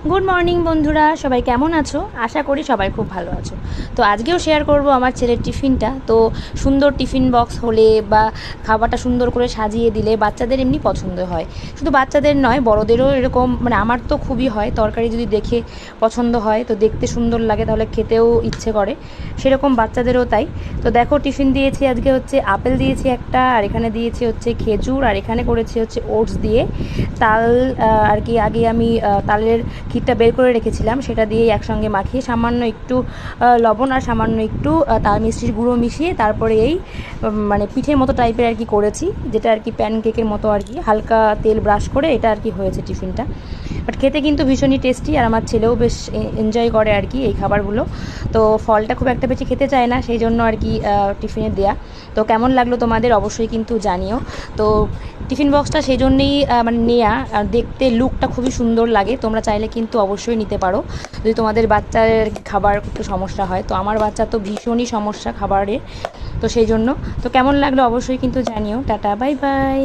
Good morning বন্ধুরা, সবাই কেমন আছো? আশা করি সবাই খুব ভালো আছো। তো আজকেও শেয়ার করব আমার ছেলের টিফিনটা। তো সুন্দর টিফিন বক্স হলে বা খাবারটা সুন্দর করে সাজিয়ে দিলে বাচ্চাদের এমনি পছন্দ হয়। শুধু বাচ্চাদের নয়, বড়দেরও এরকম, মানে আমার তো খুবই হয়, তরকারি যদি দেখে পছন্দ হয় তো দেখতে সুন্দর লাগে তাহলে খেতেও ইচ্ছে করে, সেরকম বাচ্চাদেরও তাই। তো দেখো, টিফিন দিয়েছি আজকে হচ্ছে আপেল দিয়েছি একটা, আর এখানে দিয়েছি হচ্ছে খেজুর, আর এখানে করেছি হচ্ছে ওটস দিয়ে তাল। আর কি আগে আমি তালের ক্ষীরটা বের করে রেখেছিলাম, সেটা দিয়েই একসঙ্গে মাখিয়ে সামান্য একটু লবণ আর সামান্য একটু তাল মিষ্টির গুঁড়ো মিশিয়ে তারপরে এই মানে পিঠের মতো টাইপের আর কি করেছি, যেটা আর কি প্যানকেকের মতো আর কি হালকা তেল ব্রাশ করে এটা আর কি হয়েছে টিফিনটা। বাট খেতে কিন্তু ভীষণই টেস্টি, আর আমার ছেলেও বেশ এনজয় করে আর কি এই খাবারগুলো। তো ফলটা খুব একটা বেশি খেতে চায় না, সেই জন্য আর কি টিফিনে দেয়া। তো কেমন লাগলো তোমাদের অবশ্যই কিন্তু জানিও। তো টিফিন বক্সটা সেই জন্যেই মানে নেয়া, আর দেখতে লুকটা খুবই সুন্দর লাগে। তোমরা চাইলে কিন্তু অবশ্যই নিতে পারো যদি তোমাদের বাচ্চার খাবার একটু সমস্যা হয়। তো আমার বাচ্চা তো ভীষণই সমস্যা খাবারে, তো সেই জন্য। তো কেমন লাগলো অবশ্যই কিন্তু জানিও। Tata, bye bye.